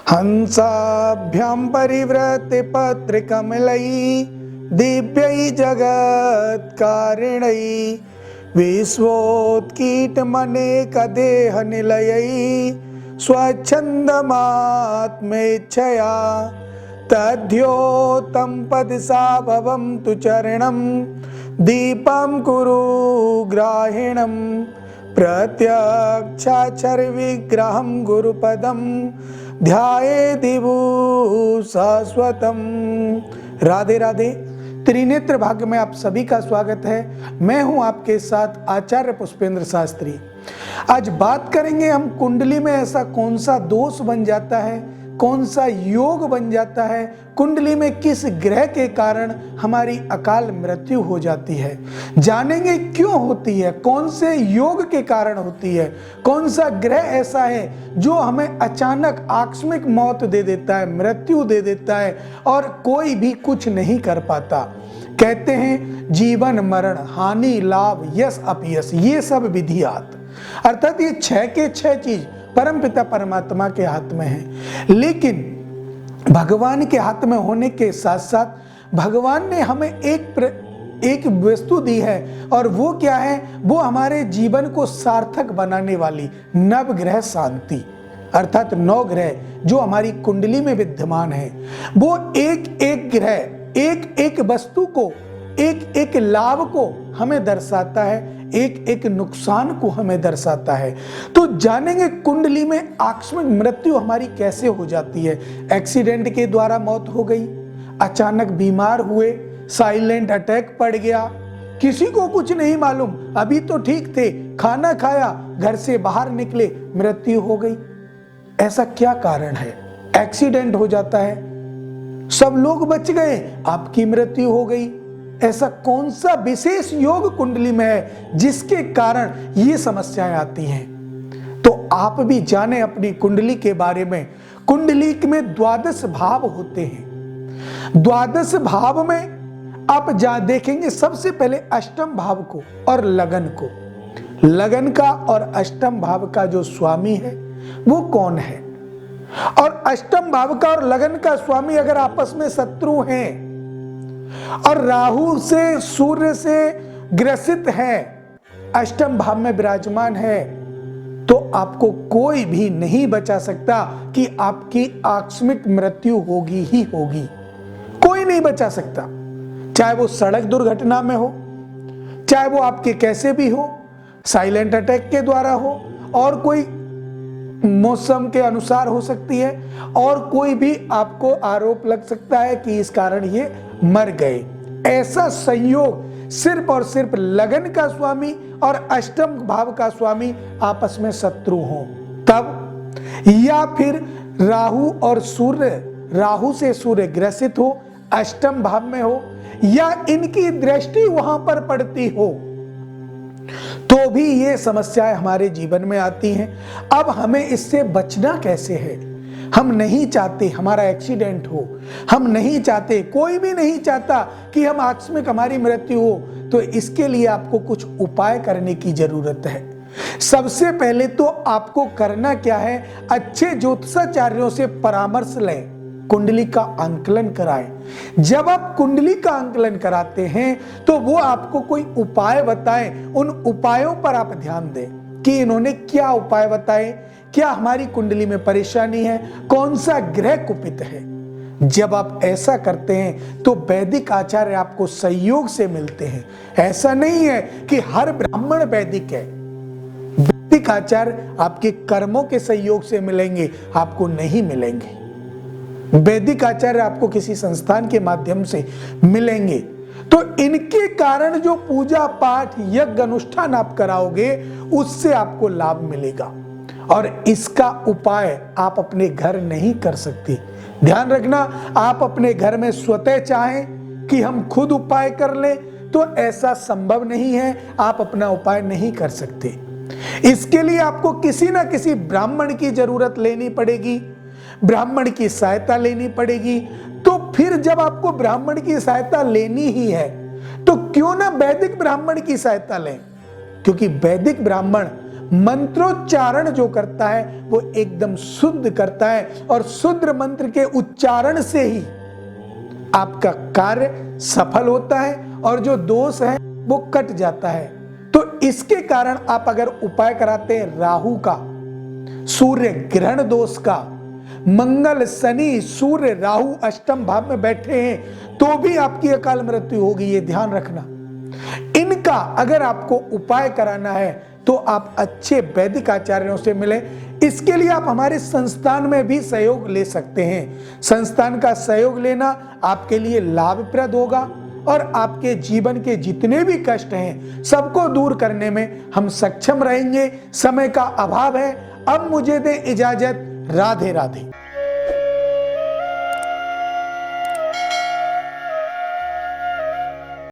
हंसाभ्यां परिवृत्ति पत्रिकमलैः दिव्यै जगत्कारिणैः विश्वोत्कीटमनेकदेहनिलयैः स्वच्छन्दमात्मेच्छया तद्योतं पदसा भवन्तु चरणं दीपं कुरु ग्राहिणं प्रत्यक्षाक्षरविग्रहं गुरुपदं ध्यायेदिवु शाश्वतम। राधे राधे। त्रिनेत्र भाग्य में आप सभी का स्वागत है। मैं हूं आपके साथ आचार्य पुष्पेंद्र शास्त्री। आज बात करेंगे हम कुंडली में ऐसा कौन सा दोष बन जाता है, कौन सा योग बन जाता है, कुंडली में किस ग्रह के कारण हमारी अकाल मृत्यु हो जाती है। जानेंगे क्यों होती है, कौन से योग के कारण होती है, कौन सा ग्रह ऐसा है जो हमें अचानक आकस्मिक मौत दे देता है, मृत्यु दे देता है और कोई भी कुछ नहीं कर पाता। कहते हैं जीवन मरण, हानि लाभ, यश अपयश, ये सब विधियात, अर्थात ये 6 के 6 चीज परमपिता परमात्मा के हाथ में है। लेकिन भगवान के हाथ में होने के साथ साथ भगवान ने हमें एक वस्तु दी है, और वो क्या है? वो हमारे जीवन को सार्थक बनाने वाली नवग्रह शांति, अर्थात 9 ग्रह जो हमारी कुंडली में विद्यमान है। वो एक एक ग्रह, एक एक वस्तु को, एक एक लाभ को हमें दर्शाता है, एक एक नुकसान को हमें दर्शाता है। तो जानेंगे कुंडली में आकस्मिक मृत्यु हमारी कैसे हो जाती है। एक्सीडेंट के द्वारा मौत हो गई, अचानक बीमार हुए, साइलेंट अटैक पड़ गया, किसी को कुछ नहीं मालूम, अभी तो ठीक थे, खाना खाया, घर से बाहर निकले, मृत्यु हो गई। ऐसा क्या कारण है? एक्सीडेंट हो जाता है, सब लोग बच गए, आपकी मृत्यु हो गई। ऐसा कौन सा विशेष योग कुंडली में है जिसके कारण ये समस्याएं आती हैं? तो आप भी जाने अपनी कुंडली के बारे में। कुंडली में 12 भाव होते हैं। 12 भाव में आप देखेंगे सबसे पहले अष्टम भाव को और लगन को। लगन का और अष्टम भाव का जो स्वामी है वो कौन है? और अष्टम भाव का और लगन का स्वामी अगर आपस में शत्रु हैं और राहु से सूर्य से ग्रसित है, अष्टम भाव में विराजमान है, तो आपको कोई भी नहीं बचा सकता कि आपकी आकस्मिक मृत्यु होगी ही होगी। कोई नहीं बचा सकता, चाहे वो सड़क दुर्घटना में हो, चाहे वो आपके कैसे भी हो, साइलेंट अटैक के द्वारा हो, और कोई मौसम के अनुसार हो सकती है, और कोई भी आपको आरोप लग सकता है कि इस कारण ये मर गए। ऐसा संयोग सिर्फ और सिर्फ लगन का स्वामी और अष्टम भाव का स्वामी आपस में शत्रु हो तब, या फिर राहु और सूर्य, राहु से सूर्य ग्रसित हो, अष्टम भाव में हो, या इनकी दृष्टि वहां पर पड़ती हो, तो भी ये समस्याएं हमारे जीवन में आती हैं। अब हमें इससे बचना कैसे है? हम नहीं चाहते हमारा एक्सीडेंट हो, हम नहीं चाहते, कोई भी नहीं चाहता कि हम आकस्मिक हमारी मृत्यु हो। तो इसके लिए आपको कुछ उपाय करने की जरूरत है। सबसे पहले तो आपको करना क्या है? अच्छे ज्योतिषाचार्यों से परामर्श लें, कुंडली का आंकलन कराएं। जब आप कुंडली का आंकलन कराते हैं तो वो आपको कोई उपाय बताएं, उन उपायों पर आप ध्यान दें कि इन्होंने क्या उपाय बताए, क्या हमारी कुंडली में परेशानी है, कौन सा ग्रह कुपित है। जब आप ऐसा करते हैं तो वैदिक आचार्य आपको सहयोग से मिलते हैं। ऐसा नहीं है कि हर ब्राह्मण वैदिक है। वैदिक आचार्य आपके कर्मों के सहयोग से मिलेंगे, आपको नहीं मिलेंगे। वैदिक आचार्य आपको किसी संस्थान के माध्यम से मिलेंगे। तो इनके कारण जो पूजा पाठ यज्ञ अनुष्ठान आप कराओगे उससे आपको लाभ मिलेगा, और इसका उपाय आप अपने घर नहीं कर सकते। ध्यान रखना, आप अपने घर में स्वतः चाहें कि हम खुद उपाय कर लें तो ऐसा संभव नहीं है, आप अपना उपाय नहीं कर सकते। इसके लिए आपको किसी ना किसी ब्राह्मण की जरूरत लेनी पड़ेगी, ब्राह्मण की सहायता लेनी पड़ेगी। तो फिर जब आपको ब्राह्मण की सहायता लेनी ही है तो क्यों ना वैदिक ब्राह्मण की सहायता लें, क्योंकि वैदिक ब्राह्मण मंत्रोच्चारण जो करता है वो एकदम शुद्ध करता है और शुद्ध मंत्र के उच्चारण से ही आपका कार्य सफल होता है और जो दोष है वो कट जाता है। तो इसके कारण आप अगर उपाय कराते हैं राहु का, सूर्य ग्रहण दोष का, मंगल शनि सूर्य राहु अष्टम भाव में बैठे हैं तो भी आपकी अकाल मृत्यु होगी, ये ध्यान रखना। इनका अगर आपको उपाय कराना है तो आप अच्छे वैदिक आचार्यों से मिले। इसके लिए आप हमारे संस्थान में भी सहयोग ले सकते हैं। संस्थान का सहयोग लेना आपके लिए लाभप्रद होगा और आपके जीवन के जितने भी कष्ट हैं सबको दूर करने में हम सक्षम रहेंगे। समय का अभाव है, अब मुझे दे इजाजत। राधे राधे।